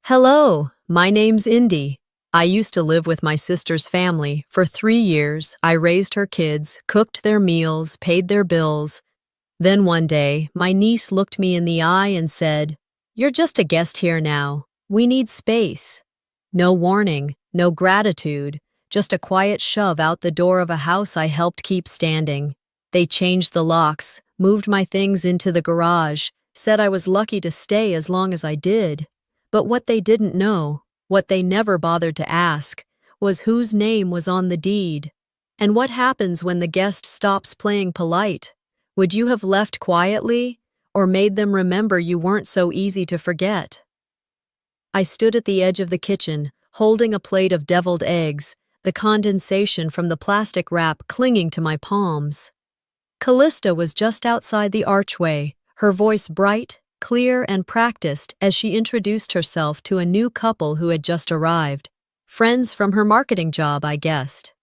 Hello, my name's Indy. I used to live with my sister's family. For 3 years, I raised her kids, cooked their meals, paid their bills. Then one day, my niece looked me in the eye and said, "You're just a guest here now. We need space." No warning, no gratitude, just a quiet shove out the door of a house I helped keep standing. They changed the locks, moved my things into the garage, said I was lucky to stay as long as I did. But what they didn't know, what they never bothered to ask, was whose name was on the deed. And what happens when the guest stops playing polite? Would you have left quietly, or made them remember you weren't so easy to forget? I stood at the edge of the kitchen, holding a plate of deviled eggs, the condensation from the plastic wrap clinging to my palms. Callista was just outside the archway, her voice bright, clear and practiced as she introduced herself to a new couple who had just arrived. Friends from her marketing job, I guessed.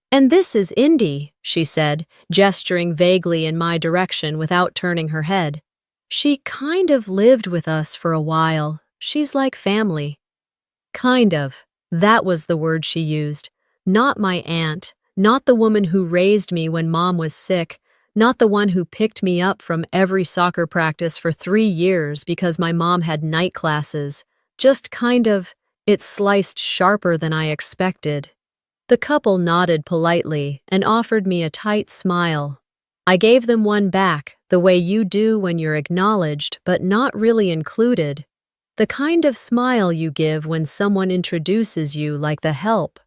"And this is Indy," she said, gesturing vaguely in my direction without turning her head. "She kind of lived with us for a while. She's like family." Kind of. That was the word she used. Not my aunt, not the woman who raised me when Mom was sick, not the one who picked me up from every soccer practice for 3 years because my mom had night classes. Just kind of. It sliced sharper than I expected. The couple nodded politely and offered me a tight smile. I gave them one back, the way you do when you're acknowledged but not really included. The kind of smile you give when someone introduces you like the help.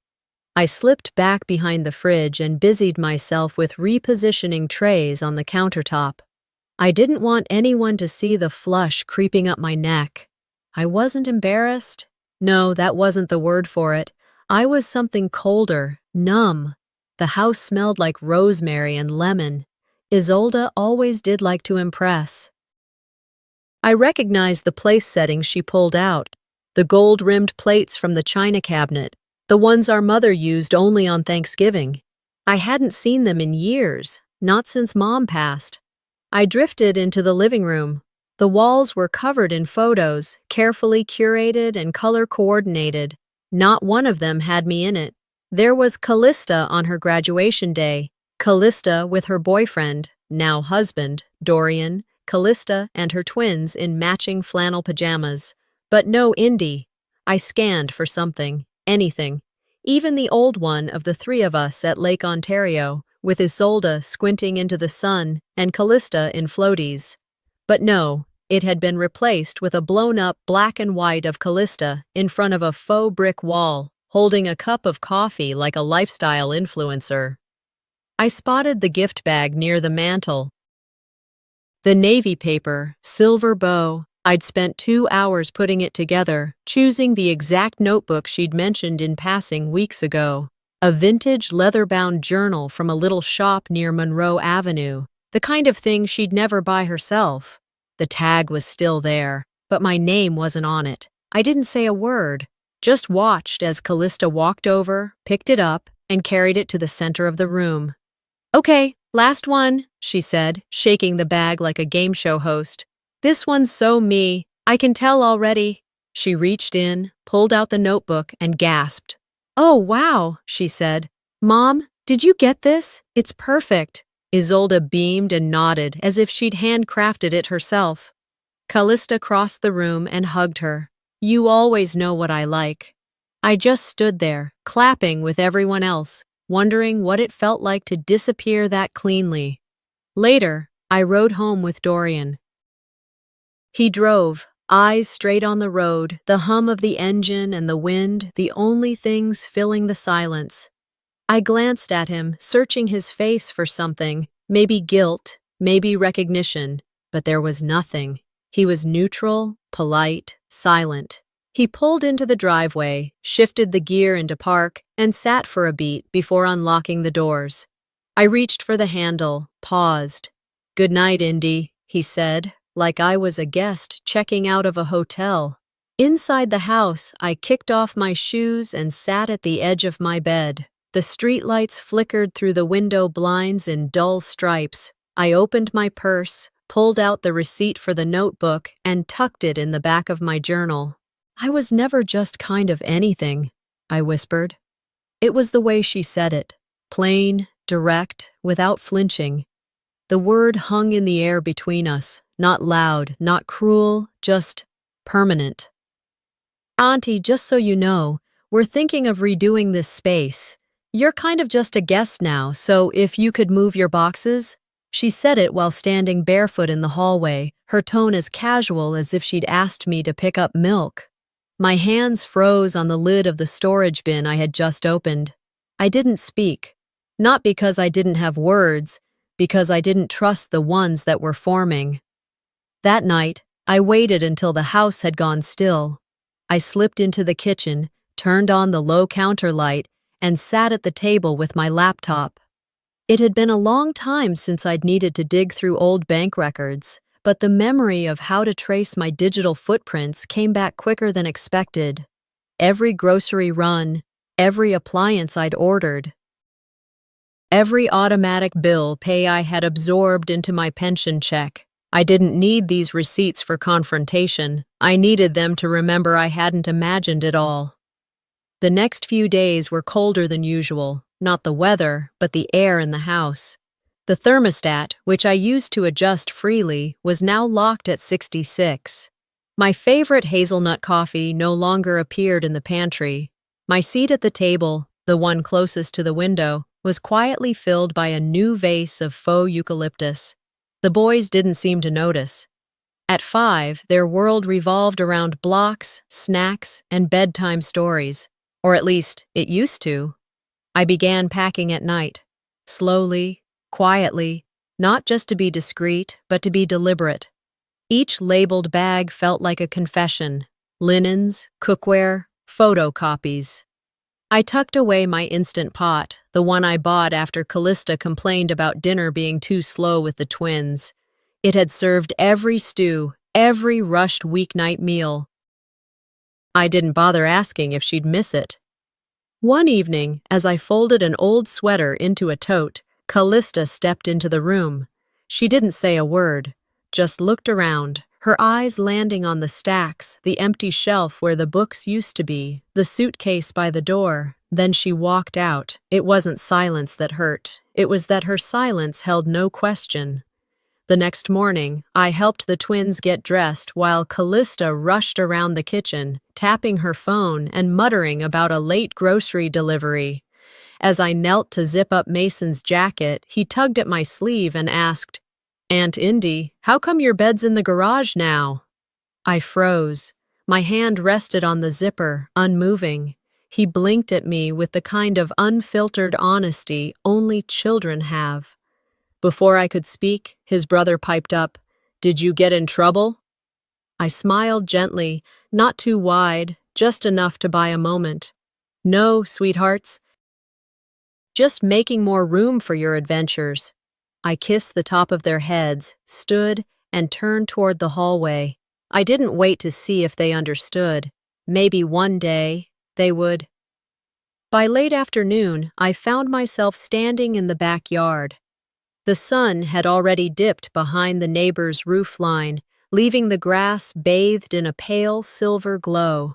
I slipped back behind the fridge and busied myself with repositioning trays on the countertop. I didn't want anyone to see the flush creeping up my neck. I wasn't embarrassed. No, that wasn't the word for it. I was something colder, numb. The house smelled like rosemary and lemon. Isolde always did like to impress. I recognized the place settings she pulled out, the gold-rimmed plates from the china cabinet, the ones our mother used only on Thanksgiving. I hadn't seen them in years, not since Mom passed. I drifted into the living room. The walls were covered in photos, carefully curated and color-coordinated. Not one of them had me in it. There was Callista on her graduation day, Callista with her boyfriend, now husband, Dorian, Callista and her twins in matching flannel pajamas. But no Indy. I scanned for something. Anything. Even the old one of the three of us at Lake Ontario, with Isolde squinting into the sun and Callista in floaties. But no, it had been replaced with a blown-up black and white of Callista in front of a faux brick wall, holding a cup of coffee like a lifestyle influencer. I spotted the gift bag near the mantel. The navy paper, silver bow. I'd spent 2 hours putting it together, choosing the exact notebook she'd mentioned in passing weeks ago. A vintage leather-bound journal from a little shop near Monroe Avenue, the kind of thing she'd never buy herself. The tag was still there, but my name wasn't on it. I didn't say a word, just watched as Callista walked over, picked it up, and carried it to the center of the room. "Okay, last one," she said, shaking the bag like a game show host. "This one's so me. I can tell already." She reached in, pulled out the notebook, and gasped. "Oh, wow," she said. "Mom, did you get this? It's perfect." Isolde beamed and nodded as if she'd handcrafted it herself. Callista crossed the room and hugged her. "You always know what I like." I just stood there, clapping with everyone else, wondering what it felt like to disappear that cleanly. Later, I rode home with Dorian. He drove, eyes straight on the road, the hum of the engine and the wind, the only things filling the silence. I glanced at him, searching his face for something, maybe guilt, maybe recognition, but there was nothing. He was neutral, polite, silent. He pulled into the driveway, shifted the gear into park, and sat for a beat before unlocking the doors. I reached for the handle, paused. "Good night, Indy," he said, like I was a guest checking out of a hotel. Inside the house, I kicked off my shoes and sat at the edge of my bed. The streetlights flickered through the window blinds in dull stripes. I opened my purse, pulled out the receipt for the notebook, and tucked it in the back of my journal. "I was never just kind of anything," I whispered. It was the way she said it, plain, direct, without flinching. The word hung in the air between us, not loud, not cruel, just permanent. "Auntie, just so you know, we're thinking of redoing this space. You're kind of just a guest now, so if you could move your boxes." She said it while standing barefoot in the hallway, her tone as casual as if she'd asked me to pick up milk. My hands froze on the lid of the storage bin I had just opened. I didn't speak, not because I didn't have words, because I didn't trust the ones that were forming. That night, I waited until the house had gone still. I slipped into the kitchen, turned on the low counter light, and sat at the table with my laptop. It had been a long time since I'd needed to dig through old bank records, but the memory of how to trace my digital footprints came back quicker than expected. Every grocery run, every appliance I'd ordered, every automatic bill pay I had absorbed into my pension check. I didn't need these receipts for confrontation. I needed them to remember I hadn't imagined it all. The next few days were colder than usual, not the weather, but the air in the house. The thermostat, which I used to adjust freely, was now locked at 66. My favorite hazelnut coffee no longer appeared in the pantry. My seat at the table, the one closest to the window, was quietly filled by a new vase of faux eucalyptus. The boys didn't seem to notice. At 5, their world revolved around blocks, snacks, and bedtime stories. Or at least, it used to. I began packing at night. Slowly, quietly, not just to be discreet, but to be deliberate. Each labeled bag felt like a confession. Linens, cookware, photocopies. I tucked away my Instant Pot, the one I bought after Callista complained about dinner being too slow with the twins. It had served every stew, every rushed weeknight meal. I didn't bother asking if she'd miss it. One evening, as I folded an old sweater into a tote, Callista stepped into the room. She didn't say a word, just looked around, her eyes landing on the stacks, the empty shelf where the books used to be, the suitcase by the door. Then she walked out. It wasn't silence that hurt. It was that her silence held no question. The next morning, I helped the twins get dressed while Callista rushed around the kitchen, tapping her phone and muttering about a late grocery delivery. As I knelt to zip up Mason's jacket, he tugged at my sleeve and asked, "Aunt Indy, how come your bed's in the garage now?" I froze. My hand rested on the zipper, unmoving. He blinked at me with the kind of unfiltered honesty only children have. Before I could speak, his brother piped up, "Did you get in trouble?" I smiled gently, not too wide, just enough to buy a moment. "No, sweethearts. Just making more room for your adventures." I kissed the top of their heads, stood, and turned toward the hallway. I didn't wait to see if they understood. Maybe one day they would. By late afternoon, I found myself standing in the backyard. The sun had already dipped behind the neighbor's roofline, leaving the grass bathed in a pale silver glow.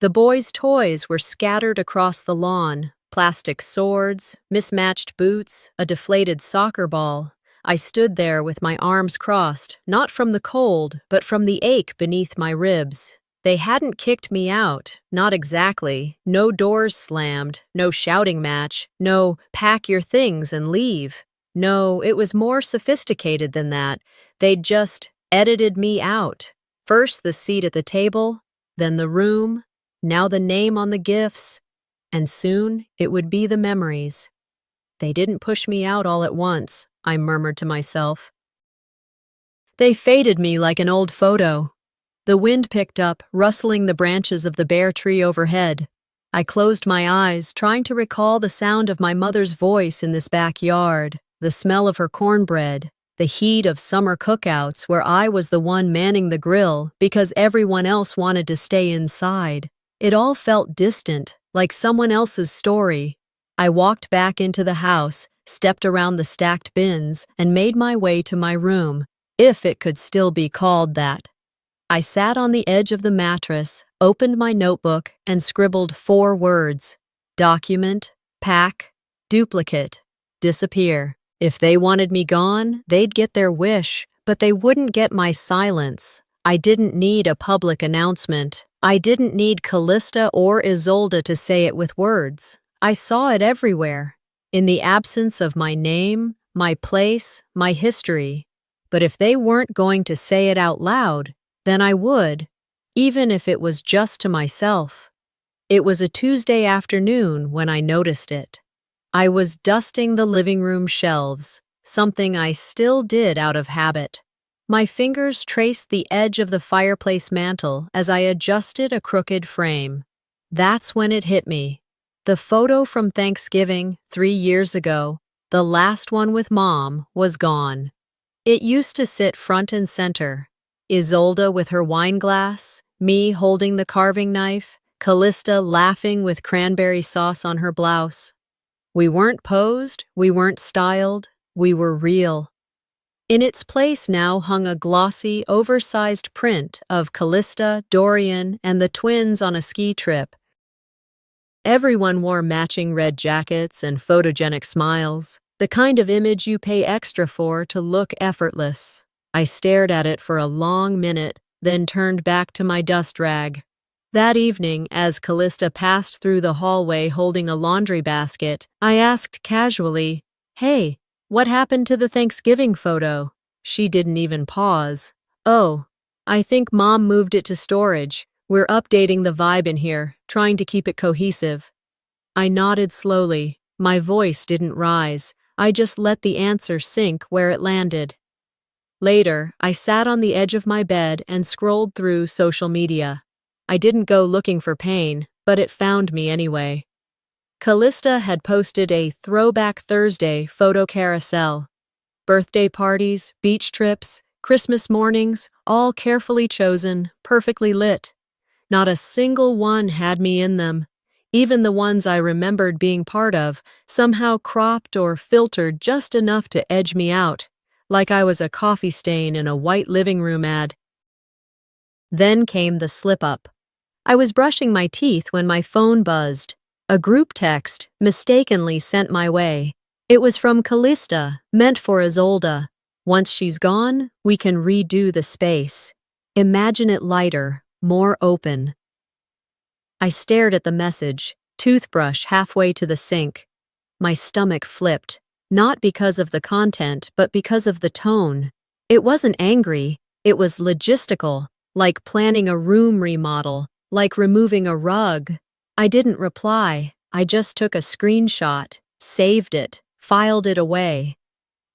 The boys' toys were scattered across the lawn. Plastic swords, mismatched boots, a deflated soccer ball. I stood there with my arms crossed, not from the cold, but from the ache beneath my ribs. They hadn't kicked me out, not exactly. No doors slammed, no shouting match, no "pack your things and leave." No, it was more sophisticated than that. They'd just edited me out. First the seat at the table, then the room, now the name on the gifts. And soon it would be the memories. They didn't push me out all at once, I murmured to myself. They faded me like an old photo. The wind picked up, rustling the branches of the bare tree overhead. I closed my eyes, trying to recall the sound of my mother's voice in this backyard, the smell of her cornbread, the heat of summer cookouts where I was the one manning the grill because everyone else wanted to stay inside. It all felt distant, like someone else's story. I walked back into the house, stepped around the stacked bins, and made my way to my room. if it could still be called that. I sat on the edge of the mattress, opened my notebook, and scribbled 4 words: document, pack, duplicate, disappear. If they wanted me gone, they'd get their wish, but they wouldn't get my silence. I didn't need a public announcement. I didn't need Callista or Isolde to say it with words. I saw it everywhere, in the absence of my name, my place, my history. But if they weren't going to say it out loud, then I would, even if it was just to myself. It was a Tuesday afternoon when I noticed it. I was dusting the living room shelves, something I still did out of habit. My fingers traced the edge of the fireplace mantel as I adjusted a crooked frame. That's when it hit me. The photo from Thanksgiving 3 years ago, the last one with Mom, was gone. It used to sit front and center. Isolde with her wine glass, me holding the carving knife, Callista laughing with cranberry sauce on her blouse. We weren't posed, we weren't styled, we were real. In its place now hung a glossy, oversized print of Callista, Dorian, and the twins on a ski trip. Everyone wore matching red jackets and photogenic smiles, the kind of image you pay extra for to look effortless. I stared at it for a long minute, then turned back to my dust rag. That evening, as Callista passed through the hallway holding a laundry basket, I asked casually, "Hey, what happened to the Thanksgiving photo?" She didn't even pause. "Oh, I think Mom moved it to storage. We're updating the vibe in here, trying to keep it cohesive." I nodded slowly. My voice didn't rise. I just let the answer sink where it landed. Later, I sat on the edge of my bed and scrolled through social media. I didn't go looking for pain, but it found me anyway. Callista had posted a Throwback Thursday photo carousel. Birthday parties, beach trips, Christmas mornings, all carefully chosen, perfectly lit. Not a single one had me in them. Even the ones I remembered being part of, somehow cropped or filtered just enough to edge me out, like I was a coffee stain in a white living room ad. Then came the slip-up. I was brushing my teeth when my phone buzzed. A group text, mistakenly sent my way. It was from Callista, meant for Isolde. "Once she's gone, we can redo the space. Imagine it lighter, more open." I stared at the message, toothbrush halfway to the sink. My stomach flipped, not because of the content, but because of the tone. It wasn't angry, it was logistical, like planning a room remodel, like removing a rug. I didn't reply, I just took a screenshot, saved it, filed it away.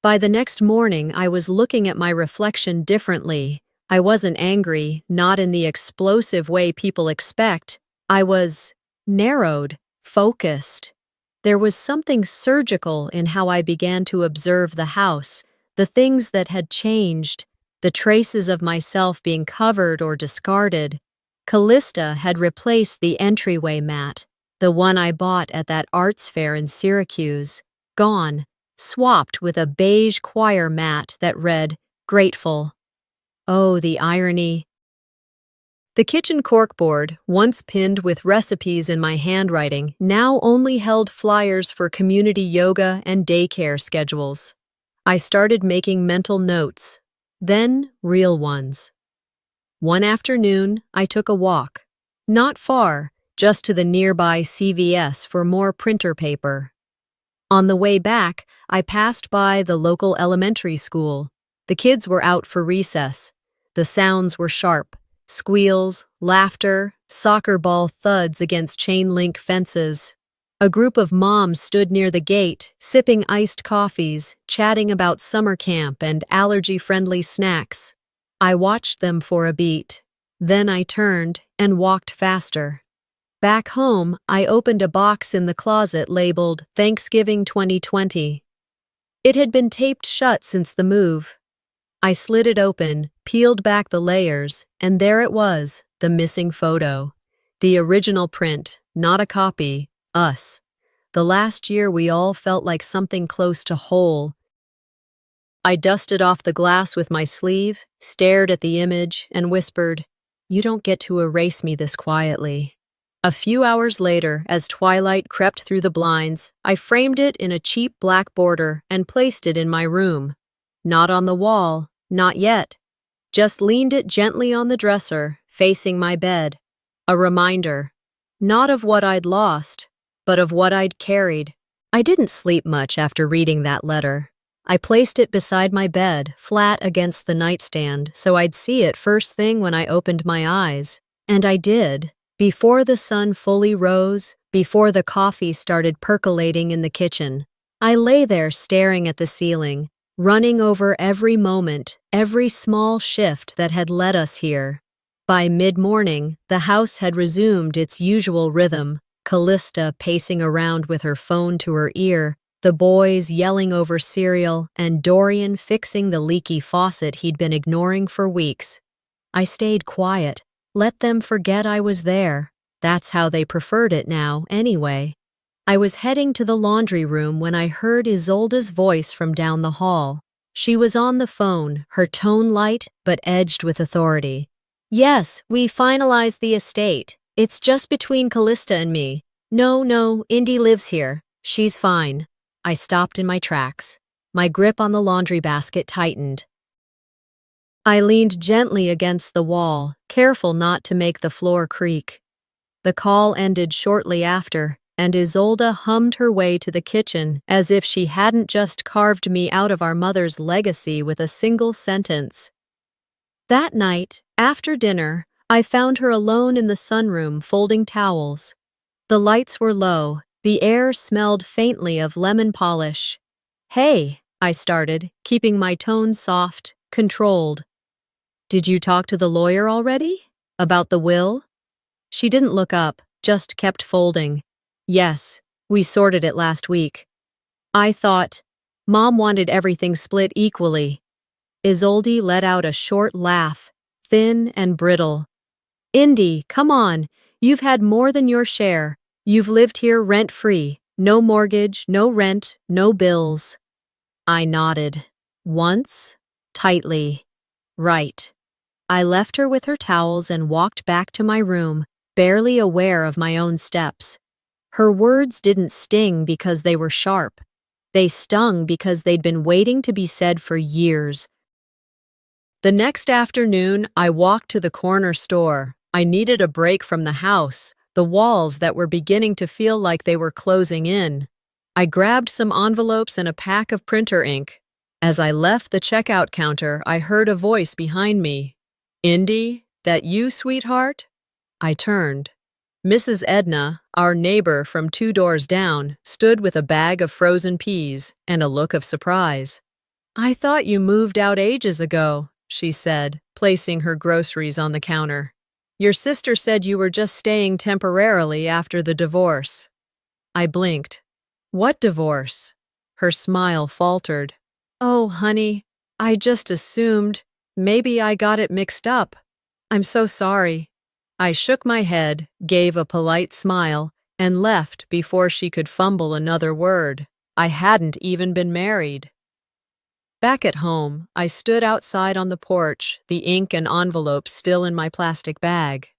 By the next morning, I was looking at my reflection differently. I wasn't angry, not in the explosive way people expect. I was narrowed, focused. There was something surgical in how I began to observe the house, the things that had changed, the traces of myself being covered or discarded. Callista had replaced the entryway mat, the one I bought at that arts fair in Syracuse, gone, swapped with a beige choir mat that read, "Grateful." Oh, the irony. The kitchen corkboard, once pinned with recipes in my handwriting, now only held flyers for community yoga and daycare schedules. I started making mental notes, then real ones. One afternoon, I took a walk. Not far, just to the nearby CVS for more printer paper. On the way back, I passed by the local elementary school. The kids were out for recess. The sounds were sharp. Squeals, laughter, soccer ball thuds against chain-link fences. A group of moms stood near the gate, sipping iced coffees, chatting about summer camp and allergy-friendly snacks. I watched them for a beat. Then I turned and walked faster. Back home, I opened a box in the closet labeled Thanksgiving 2020. It had been taped shut since the move. I slid it open, peeled back the layers, and there it was, the missing photo. The original print, not a copy, us. The last year we all felt like something close to whole. I dusted off the glass with my sleeve, stared at the image, and whispered, "You don't get to erase me this quietly." A few hours later, as twilight crept through the blinds, I framed it in a cheap black border and placed it in my room. Not on the wall, not yet. Just leaned it gently on the dresser, facing my bed. A reminder, not of what I'd lost, but of what I'd carried. I didn't sleep much after reading that letter. I placed it beside my bed, flat against the nightstand, so I'd see it first thing when I opened my eyes. And I did. Before the sun fully rose, before the coffee started percolating in the kitchen. I lay there staring at the ceiling, running over every moment, every small shift that had led us here. By mid-morning, the house had resumed its usual rhythm, Callista pacing around with her phone to her ear, the boys yelling over cereal, and Dorian fixing the leaky faucet he'd been ignoring for weeks. I stayed quiet, let them forget I was there. That's how they preferred it now, anyway. I was heading to the laundry room when I heard Isolde's voice from down the hall. She was on the phone, her tone light but edged with authority. "Yes, we finalized the estate. It's just between Callista and me. No, Indy lives here. She's fine." I stopped in my tracks. My grip on the laundry basket tightened. I leaned gently against the wall, careful not to make the floor creak. The call ended shortly after, and Isolde hummed her way to the kitchen as if she hadn't just carved me out of our mother's legacy with a single sentence. That night, after dinner, I found her alone in the sunroom folding towels. The lights were low, the air smelled faintly of lemon polish. "Hey," I started, keeping my tone soft, controlled. "Did you talk to the lawyer already? About the will?" She didn't look up, just kept folding. "Yes, we sorted it last week." I thought, Mom wanted everything split equally. Isolde let out a short laugh, thin and brittle. "Indy, come on, you've had more than your share. You've lived here rent-free, no mortgage, no rent, no bills." I nodded. Once, tightly. Right. I left her with her towels and walked back to my room, barely aware of my own steps. Her words didn't sting because they were sharp. They stung because they'd been waiting to be said for years. The next afternoon, I walked to the corner store. I needed a break from the house, the walls that were beginning to feel like they were closing in. I grabbed some envelopes and a pack of printer ink. As I left the checkout counter, I heard a voice behind me. "Indy, that you, sweetheart?" I turned. Mrs. Edna, our neighbor from 2 doors down, stood with a bag of frozen peas and a look of surprise. "I thought you moved out ages ago," she said, placing her groceries on the counter. "Your sister said you were just staying temporarily after the divorce." I blinked. "What divorce?" Her smile faltered. "Oh, honey, I just assumed. Maybe I got it mixed up. I'm so sorry." I shook my head, gave a polite smile, and left before she could fumble another word. I hadn't even been married. Back at home, I stood outside on the porch, the ink and envelopes still in my plastic bag.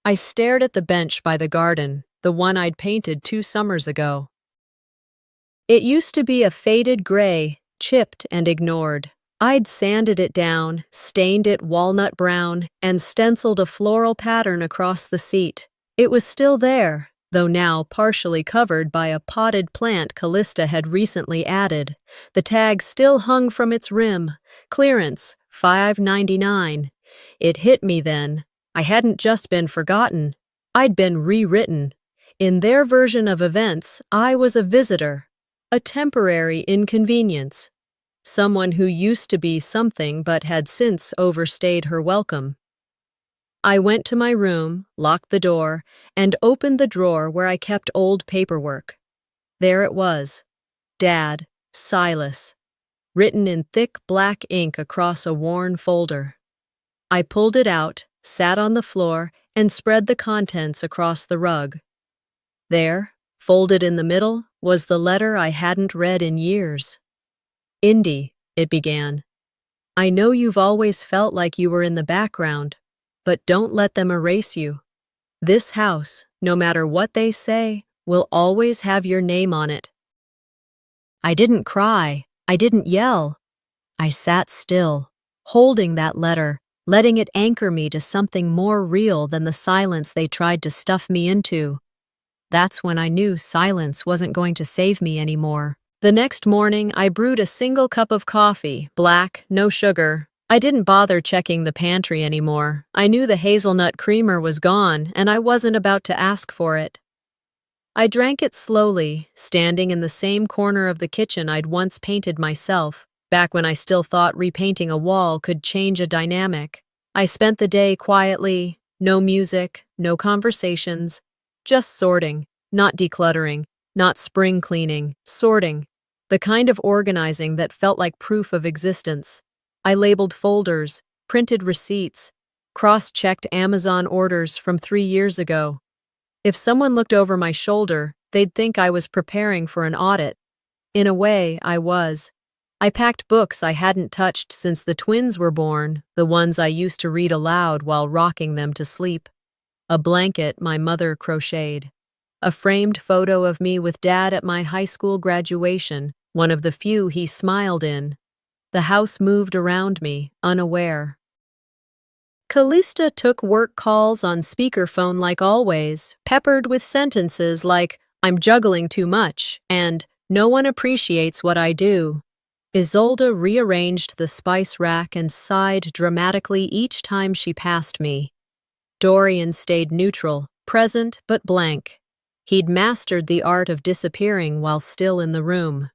I stared at the bench by the garden, the one I'd painted 2 summers ago. It used to be a faded gray, chipped and ignored. I'd sanded it down, stained it walnut brown, and stenciled a floral pattern across the seat. It was still there, though now partially covered by a potted plant Callista had recently added. The tag still hung from its rim. Clearance, $5.99. It hit me then. I hadn't just been forgotten. I'd been rewritten. In their version of events, I was a visitor, a temporary inconvenience. Someone who used to be something but had since overstayed her welcome. I went to my room, locked the door, and opened the drawer where I kept old paperwork. There it was. Dad, Silas, written in thick black ink across a worn folder. I pulled it out, sat on the floor, and spread the contents across the rug. There, folded in the middle, was the letter I hadn't read in years. "Indy, it began. I know you've always felt like you were in the background, but don't let them erase you. This house, no matter what they say, will always have your name on it. I didn't cry. I didn't yell. I sat still, holding that letter, letting it anchor me to something more real than the silence they tried to stuff me into. That's when I knew silence wasn't going to save me anymore. The next morning, I brewed a single cup of coffee, black, no sugar. I didn't bother checking the pantry anymore. I knew the hazelnut creamer was gone, and I wasn't about to ask for it. I drank it slowly, standing in the same corner of the kitchen I'd once painted myself, back when I still thought repainting a wall could change a dynamic. I spent the day quietly, no music, no conversations, just sorting, not decluttering, not spring cleaning, sorting. The kind of organizing that felt like proof of existence. I labeled folders, printed receipts, cross-checked Amazon orders from 3 years ago. If someone looked over my shoulder, they'd think I was preparing for an audit. In a way, I was. I packed books I hadn't touched since the twins were born, the ones I used to read aloud while rocking them to sleep. A blanket my mother crocheted. A framed photo of me with Dad at my high school graduation, one of the few he smiled in. The house moved around me, unaware. Callista took work calls on speakerphone like always, peppered with sentences like, "I'm juggling too much," and "No one appreciates what I do." Isolde rearranged the spice rack and sighed dramatically each time she passed me. Dorian stayed neutral, present but blank. He'd mastered the art of disappearing while still in the room.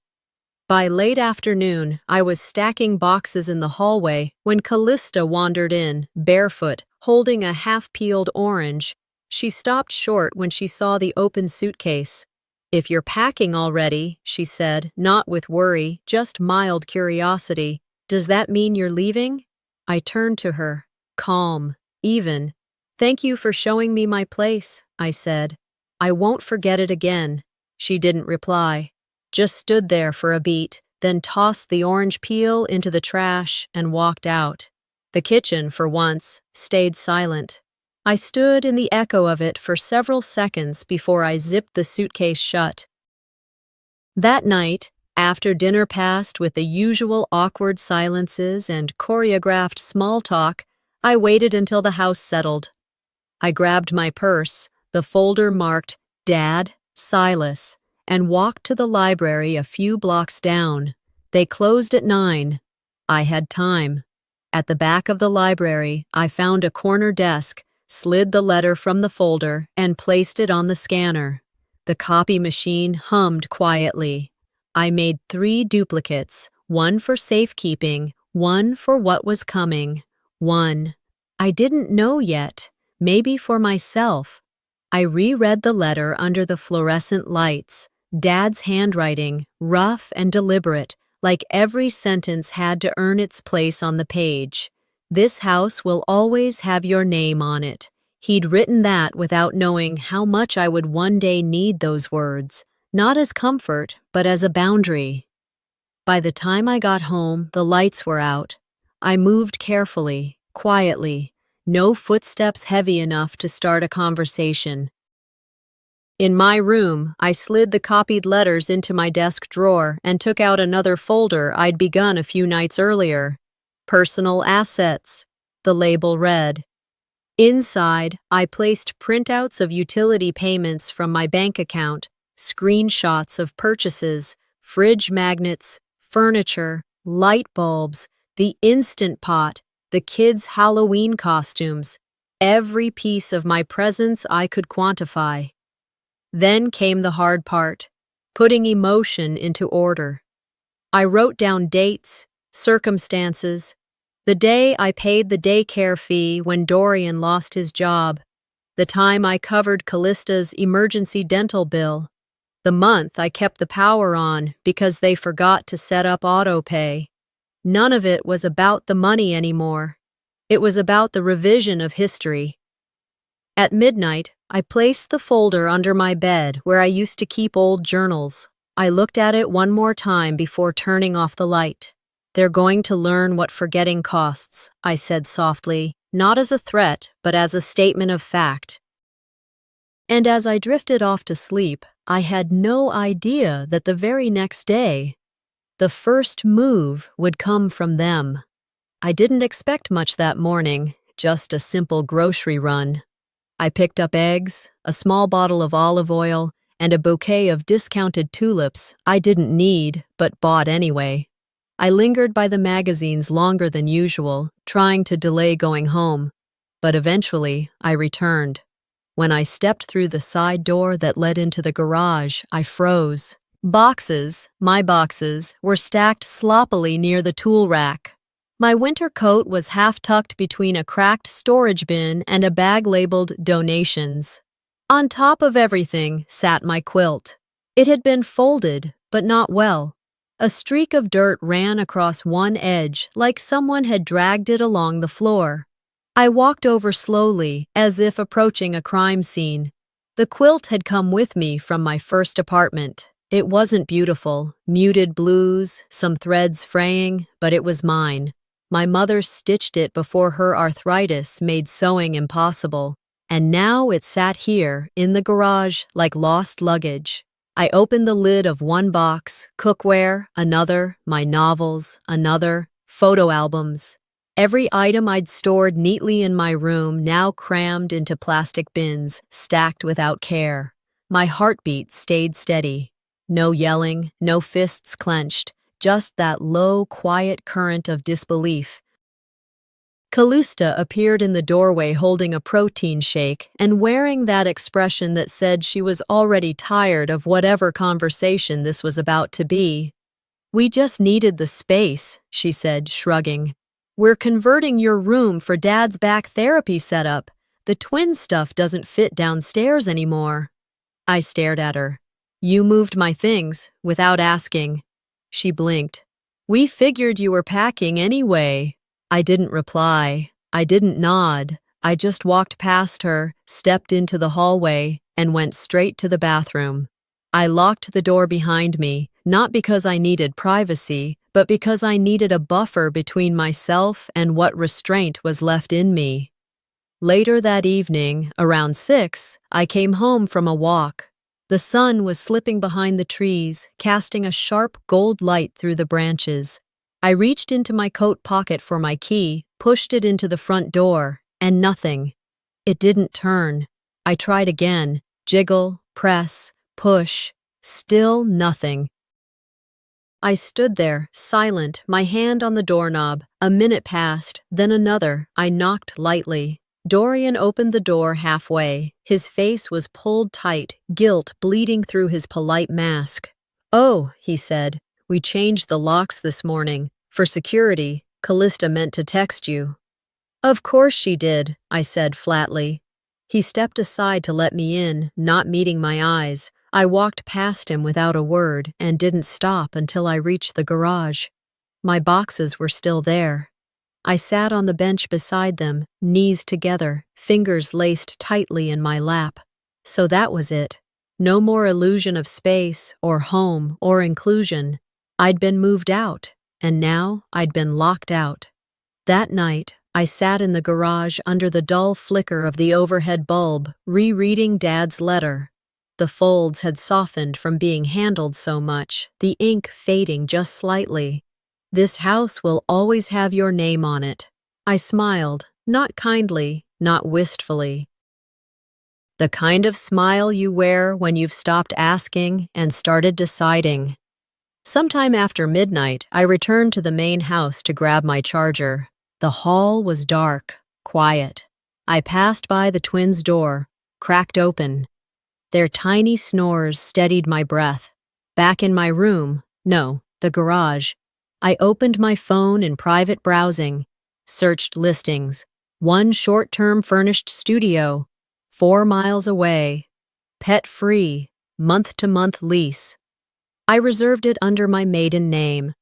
By late afternoon, I was stacking boxes in the hallway when Callista wandered in, barefoot, holding a half-peeled orange. She stopped short when she saw the open suitcase. "If you're packing already," she said, not with worry, just mild curiosity. "Does that mean you're leaving?" I turned to her, calm, even. "Thank you for showing me my place," I said. "I won't forget it again." She didn't reply, just stood there for a beat, then tossed the orange peel into the trash and walked out. The kitchen, for once, stayed silent. I stood in the echo of it for several seconds before I zipped the suitcase shut. That night, after dinner passed with the usual awkward silences and choreographed small talk, I waited until the house settled. I grabbed my purse, the folder marked Dad, Silas, and walked to the library a few blocks down. They closed at 9. I had time. At the back of the library, I found a corner desk, slid the letter from the folder, and placed it on the scanner. The copy machine hummed quietly. I made 3 duplicates, one for safekeeping, one for what was coming, one I didn't know yet, maybe for myself. I reread the letter under the fluorescent lights. Dad's handwriting, rough and deliberate, like every sentence had to earn its place on the page. "This house will always have your name on it." He'd written that without knowing how much I would one day need those words, not as comfort, but as a boundary. By the time I got home, the lights were out. I moved carefully, quietly, no footsteps heavy enough to start a conversation. In my room, I slid the copied letters into my desk drawer and took out another folder I'd begun a few nights earlier. Personal assets, the label read. Inside, I placed printouts of utility payments from my bank account, screenshots of purchases, fridge magnets, furniture, light bulbs, the Instant Pot, the kids' Halloween costumes, every piece of my presence I could quantify. Then came the hard part, putting emotion into order. I wrote down dates, circumstances, the day I paid the daycare fee when Dorian lost his job, the time I covered Callista's emergency dental bill, the month I kept the power on because they forgot to set up autopay. None of it was about the money anymore. It was about the revision of history. At midnight, I placed the folder under my bed where I used to keep old journals. I looked at it one more time before turning off the light. They're going to learn what forgetting costs, I said softly, not as a threat, but as a statement of fact. And as I drifted off to sleep, I had no idea that the very next day, the first move would come from them. I didn't expect much that morning, just a simple grocery run. I picked up eggs, a small bottle of olive oil, and a bouquet of discounted tulips I didn't need but bought anyway. I lingered by the magazines longer than usual, trying to delay going home. But eventually, I returned. When I stepped through the side door that led into the garage, I froze. Boxes, my boxes, were stacked sloppily near the tool rack. My winter coat was half-tucked between a cracked storage bin and a bag labeled donations. On top of everything sat my quilt. It had been folded, but not well. A streak of dirt ran across one edge, like someone had dragged it along the floor. I walked over slowly, as if approaching a crime scene. The quilt had come with me from my first apartment. It wasn't beautiful, muted blues, some threads fraying, but it was mine. My mother stitched it before her arthritis made sewing impossible, and now it sat here, in the garage, like lost luggage. I opened the lid of one box, cookware, another, my novels, another, photo albums. Every item I'd stored neatly in my room now crammed into plastic bins, stacked without care. My heartbeat stayed steady. No yelling, no fists clenched, just that low, quiet current of disbelief. Callista appeared in the doorway holding a protein shake and wearing that expression that said she was already tired of whatever conversation this was about to be. "We just needed the space," she said, shrugging. "We're converting your room for Dad's back therapy setup. The twin stuff doesn't fit downstairs anymore." I stared at her. "You moved my things, without asking." She blinked. "We figured you were packing anyway." I didn't reply. I didn't nod. I just walked past her, stepped into the hallway, and went straight to the bathroom. I locked the door behind me, not because I needed privacy, but because I needed a buffer between myself and what restraint was left in me. Later that evening, around 6, I came home from a walk. The sun was slipping behind the trees, casting a sharp gold light through the branches. I reached into my coat pocket for my key, pushed it into the front door, and nothing. It didn't turn. I tried again. Jiggle, press, push. Still nothing. I stood there, silent, my hand on the doorknob. A minute passed, then another. I knocked lightly. Dorian opened the door halfway. His face was pulled tight, guilt bleeding through his polite mask. "Oh," he said, "we changed the locks this morning. For security, Callista meant to text you." "Of course she did," I said flatly. He stepped aside to let me in, not meeting my eyes. I walked past him without a word and didn't stop until I reached the garage. My boxes were still there. I sat on the bench beside them, knees together, fingers laced tightly in my lap. So that was it. No more illusion of space, or home, or inclusion. I'd been moved out, and now I'd been locked out. That night, I sat in the garage under the dull flicker of the overhead bulb, rereading Dad's letter. The folds had softened from being handled so much, the ink fading just slightly. "This house will always have your name on it." I smiled, not kindly, not wistfully. The kind of smile you wear when you've stopped asking and started deciding. Sometime after midnight, I returned to the main house to grab my charger. The hall was dark, quiet. I passed by the twins' door, cracked open. Their tiny snores steadied my breath. Back in my room, no, the garage, I opened my phone in private browsing, searched listings. One short-term furnished studio, 4 miles away, pet-free, month-to-month lease. I reserved it under my maiden name.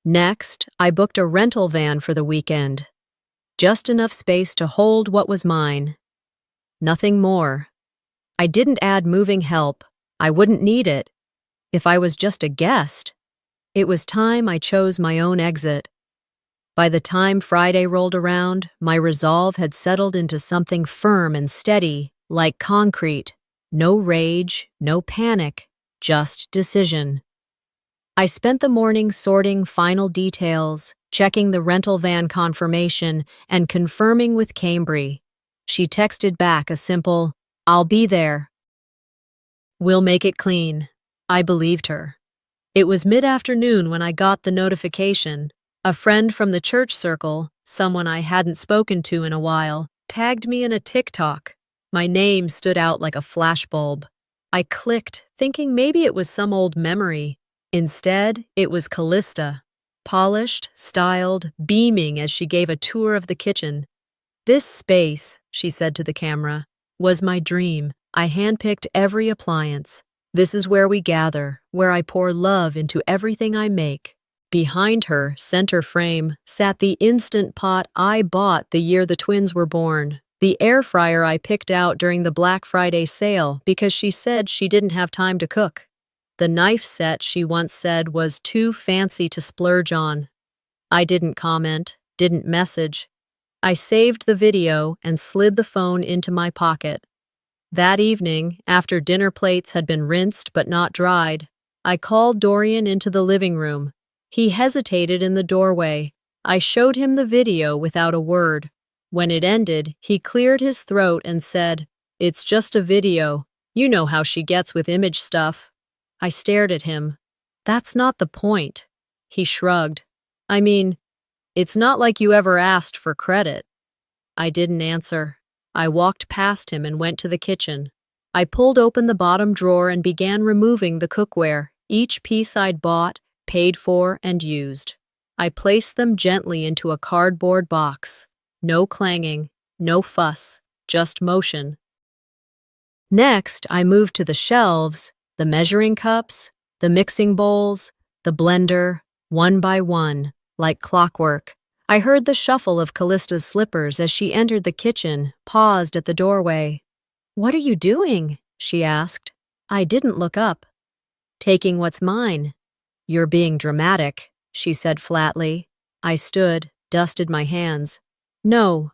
Next, I booked a rental van for the weekend. Just enough space to hold what was mine. Nothing more. I didn't add moving help. I wouldn't need it. If I was just a guest, it was time I chose my own exit. By the time Friday rolled around, my resolve had settled into something firm and steady, like concrete. No rage, no panic, just decision. I spent the morning sorting final details, checking the rental van confirmation, and confirming with Cambry. She texted back a simple, "I'll be there. We'll make it clean." I believed her. It was mid-afternoon when I got the notification. A friend from the church circle, someone I hadn't spoken to in a while, tagged me in a TikTok. My name stood out like a flashbulb. I clicked, thinking maybe it was some old memory. Instead, it was Callista, polished, styled, beaming as she gave a tour of the kitchen. "This space," she said to the camera, "was my dream. I handpicked every appliance. This is where we gather, where I pour love into everything I make." Behind her, center frame, sat the Instant Pot I bought the year the twins were born. The air fryer I picked out during the Black Friday sale because she said she didn't have time to cook. The knife set she once said was too fancy to splurge on. I didn't comment, didn't message. I saved the video and slid the phone into my pocket. That evening, after dinner plates had been rinsed but not dried, I called Dorian into the living room. He hesitated in the doorway. I showed him the video without a word. When it ended, he cleared his throat and said, "It's just a video. You know how she gets with image stuff." I stared at him. "That's not the point." He shrugged. "I mean, it's not like you ever asked for credit." I didn't answer. I walked past him and went to the kitchen. I pulled open the bottom drawer and began removing the cookware, each piece I'd bought, paid for, and used. I placed them gently into a cardboard box. No clanging, no fuss, just motion. Next, I moved to the shelves, the measuring cups, the mixing bowls, the blender, one by one, like clockwork. I heard the shuffle of Callista's slippers as she entered the kitchen, paused at the doorway. "What are you doing?" she asked. I didn't look up. "Taking what's mine." "You're being dramatic," she said flatly. I stood, dusted my hands. "No,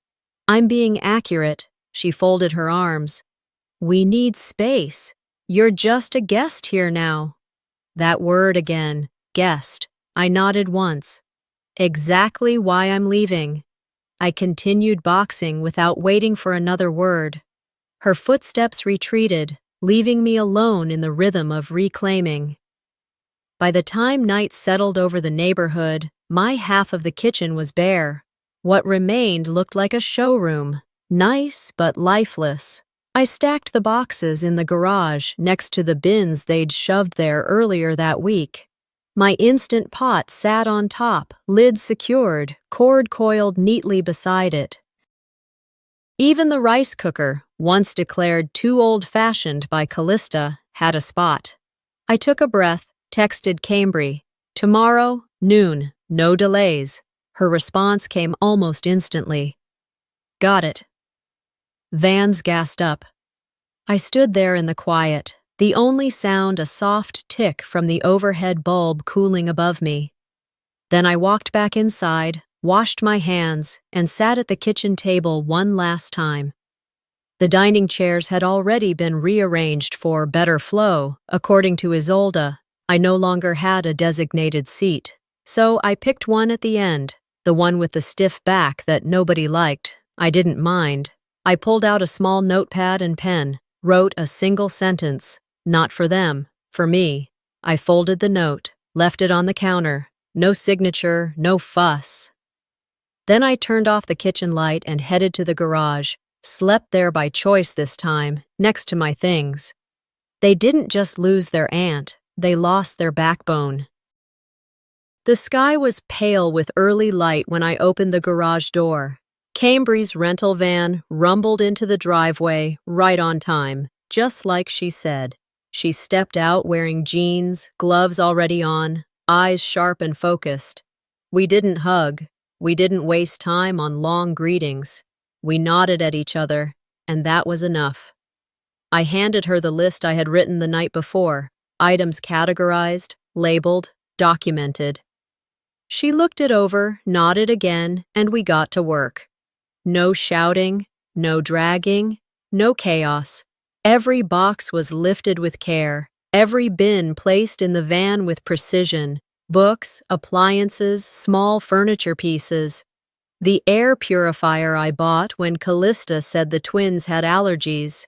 I'm being accurate." She folded her arms. "We need space. You're just a guest here now." That word again, guest. I nodded once. "Exactly why I'm leaving." I continued boxing without waiting for another word. Her footsteps retreated, leaving me alone in the rhythm of reclaiming. By the time night settled over the neighborhood, my half of the kitchen was bare. What remained looked like a showroom, nice but lifeless. I stacked the boxes in the garage next to the bins they'd shoved there earlier that week. My Instant Pot sat on top, lid secured, cord coiled neatly beside it. Even the rice cooker, once declared too old-fashioned by Callista, had a spot. I took a breath, texted Cambry, "Tomorrow, noon, no delays." Her response came almost instantly. "Got it." Vans gassed up. I stood there in the quiet, the only sound a soft tick from the overhead bulb cooling above me. Then I walked back inside, washed my hands, and sat at the kitchen table one last time. The dining chairs had already been rearranged for better flow, according to Isolde. I no longer had a designated seat, so I picked one at the end, the one with the stiff back that nobody liked. I didn't mind. I pulled out a small notepad and pen, wrote a single sentence, "Not for them, for me." I folded the note, left it on the counter. No signature, no fuss. Then I turned off the kitchen light and headed to the garage, slept there by choice this time, next to my things. They didn't just lose their aunt, they lost their backbone. The sky was pale with early light when I opened the garage door. Cambry's rental van rumbled into the driveway right on time, just like she said. She stepped out wearing jeans, gloves already on, eyes sharp and focused. We didn't hug. We didn't waste time on long greetings. We nodded at each other, and that was enough. I handed her the list I had written the night before, items categorized, labeled, documented. She looked it over, nodded again, and we got to work. No shouting, no dragging, no chaos. Every box was lifted with care, every bin placed in the van with precision. Books, appliances, small furniture pieces. The air purifier I bought when Callista said the twins had allergies.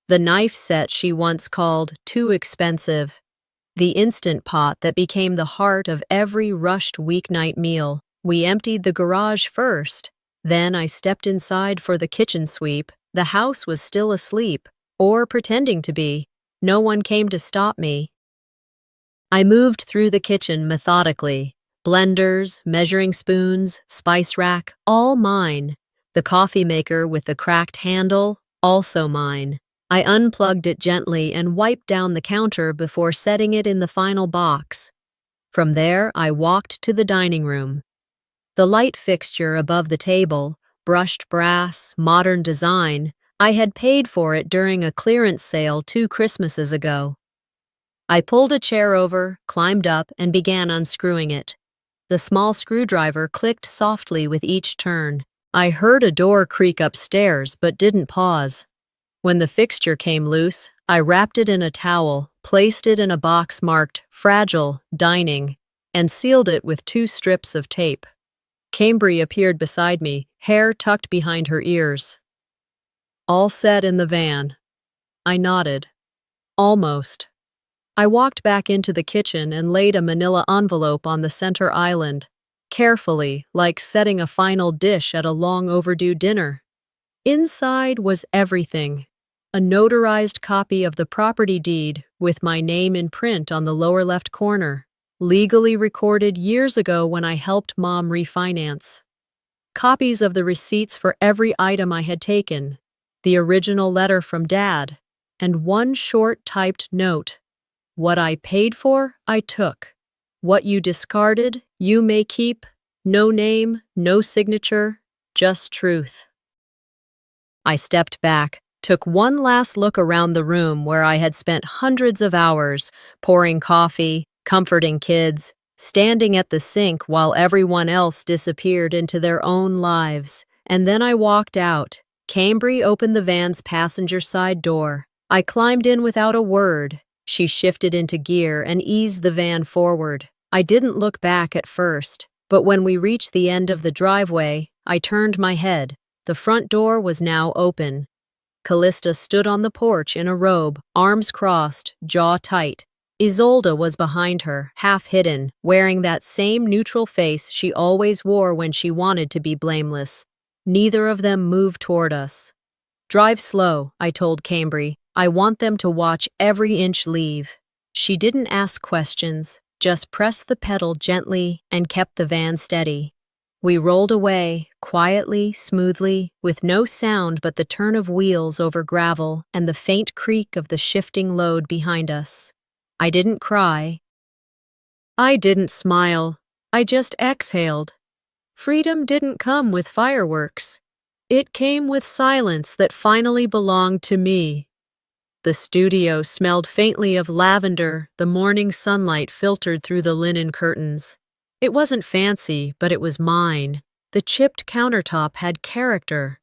The knife set she once called too expensive. The Instant Pot that became the heart of every rushed weeknight meal. We emptied the garage first. Then I stepped inside for the kitchen sweep. The house was still asleep, or pretending to be. No one came to stop me. I moved through the kitchen methodically. Blenders, measuring spoons, spice rack, all mine. The coffee maker with the cracked handle, also mine. I unplugged it gently and wiped down the counter before setting it in the final box. From there, I walked to the dining room. The light fixture above the table, brushed brass, modern design, I had paid for it during a clearance sale 2 Christmases ago. I pulled a chair over, climbed up, and began unscrewing it. The small screwdriver clicked softly with each turn. I heard a door creak upstairs but didn't pause. When the fixture came loose, I wrapped it in a towel, placed it in a box marked Fragile Dining, and sealed it with 2 strips of tape. Cambry appeared beside me, hair tucked behind her ears. All set in the van. I nodded. Almost. I walked back into the kitchen and laid a manila envelope on the center island, carefully, like setting a final dish at a long overdue dinner. Inside was everything. A notarized copy of the property deed with my name in print on the lower left corner, legally recorded years ago when I helped Mom refinance. Copies of the receipts for every item I had taken, the original letter from Dad, and 1 short typed note. What I paid for, I took. What you discarded, you may keep. No name, no signature, just truth. I stepped back, took one last look around the room where I had spent hundreds of hours, pouring coffee, comforting kids, standing at the sink while everyone else disappeared into their own lives. And then I walked out. Cambry opened the van's passenger side door. I climbed in without a word. She shifted into gear and eased the van forward. I didn't look back at first, but when we reached the end of the driveway, I turned my head. The front door was now open. Callista stood on the porch in a robe, arms crossed, jaw tight. Isolde was behind her, half hidden, wearing that same neutral face she always wore when she wanted to be blameless. Neither of them moved toward us. "Drive slow," I told Cambry. "I want them to watch every inch leave." She didn't ask questions, just pressed the pedal gently and kept the van steady. We rolled away, quietly, smoothly, with no sound but the turn of wheels over gravel and the faint creak of the shifting load behind us. I didn't cry. I didn't smile. I just exhaled. Freedom didn't come with fireworks. It came with silence that finally belonged to me. The studio smelled faintly of lavender, the morning sunlight filtered through the linen curtains. It wasn't fancy, but it was mine. The chipped countertop had character.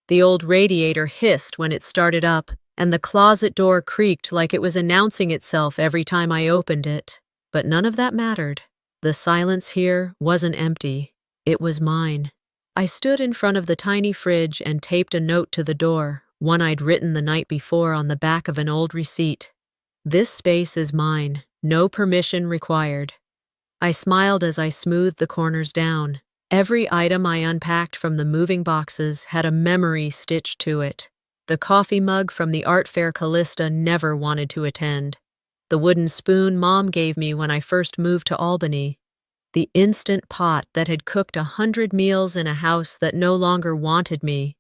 The old radiator hissed when it started up, and the closet door creaked like it was announcing itself every time I opened it. But none of that mattered. The silence here wasn't empty. It was mine. I stood in front of the tiny fridge and taped a note to the door, one I'd written the night before on the back of an old receipt. "This space is mine. No permission required." I smiled as I smoothed the corners down. Every item I unpacked from the moving boxes had a memory stitched to it. The coffee mug from the art fair Callista never wanted to attend. The wooden spoon Mom gave me when I first moved to Albany. The Instant Pot that had cooked 100 meals in a house that no longer wanted me.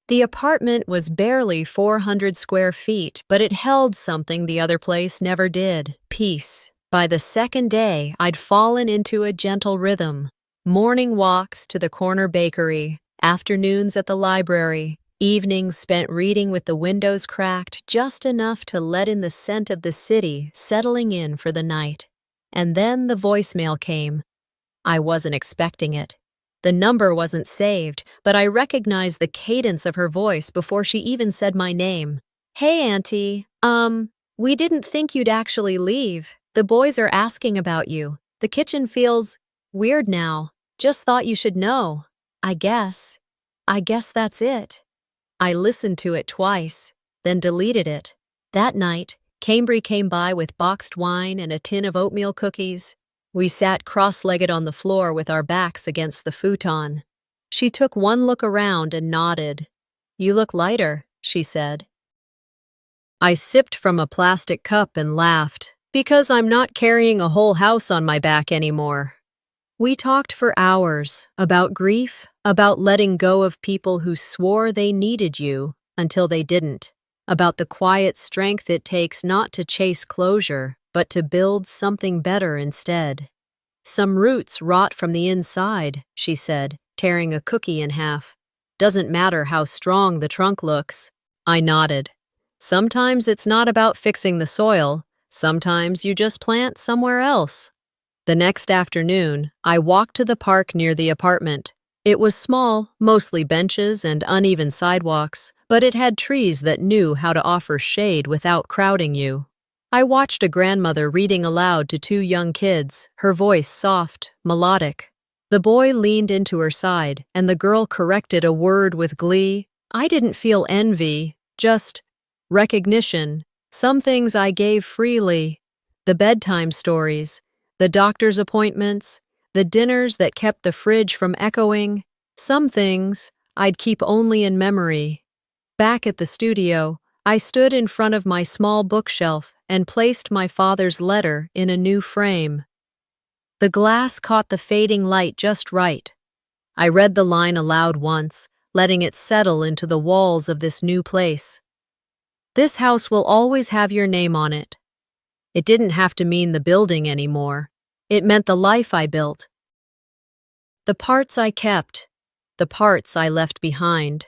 The apartment was barely 400 square feet, but it held something the other place never did: peace. By the second day, I'd fallen into a gentle rhythm. Morning walks to the corner bakery, afternoons at the library, evenings spent reading with the windows cracked just enough to let in the scent of the city settling in for the night. And then the voicemail came. I wasn't expecting it. The number wasn't saved, but I recognized the cadence of her voice before she even said my name. Hey, Auntie. We didn't think you'd actually leave. The boys are asking about you. The kitchen feels weird now. Just thought you should know. I guess that's it. I listened to it twice, then deleted it. That night, Cambry came by with boxed wine and a tin of oatmeal cookies. We sat cross-legged on the floor with our backs against the futon. She took one look around and nodded. You look lighter, she said. I sipped from a plastic cup and laughed, because I'm not carrying a whole house on my back anymore. We talked for hours about grief, about letting go of people who swore they needed you until they didn't, about the quiet strength it takes not to chase closure, but to build something better instead. Some roots rot from the inside, she said, tearing a cookie in half. Doesn't matter how strong the trunk looks. I nodded. Sometimes it's not about fixing the soil. Sometimes you just plant somewhere else. The next afternoon, I walked to the park near the apartment. It was small, mostly benches and uneven sidewalks, but it had trees that knew how to offer shade without crowding you. I watched a grandmother reading aloud to two young kids, her voice soft, melodic. The boy leaned into her side, and the girl corrected a word with glee. I didn't feel envy, just recognition. Some things I gave freely. The bedtime stories, the doctor's appointments, the dinners that kept the fridge from echoing. Some things I'd keep only in memory. Back at the studio, I stood in front of my small bookshelf and placed my father's letter in a new frame. The glass caught the fading light just right. I read the line aloud once, letting it settle into the walls of this new place. This house will always have your name on it. It didn't have to mean the building anymore. It meant the life I built. The parts I kept, the parts I left behind.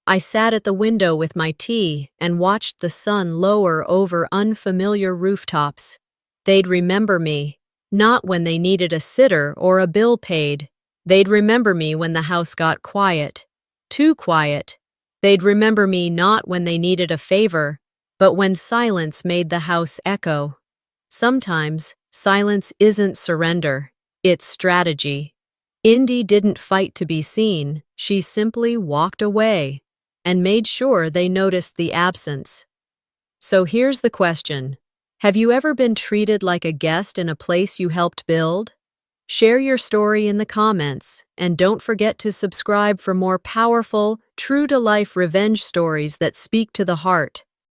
I sat at the window with my tea and watched the sun lower over unfamiliar rooftops. They'd remember me, not when they needed a sitter or a bill paid. They'd remember me when the house got quiet, too quiet. They'd remember me not when they needed a favor, but when silence made the house echo. Sometimes, silence isn't surrender, it's strategy. Indy didn't fight to be seen, she simply walked away and made sure they noticed the absence. So here's the question. Have you ever been treated like a guest in a place you helped build? Share your story in the comments, and don't forget to subscribe for more powerful, true-to-life revenge stories that speak to the heart.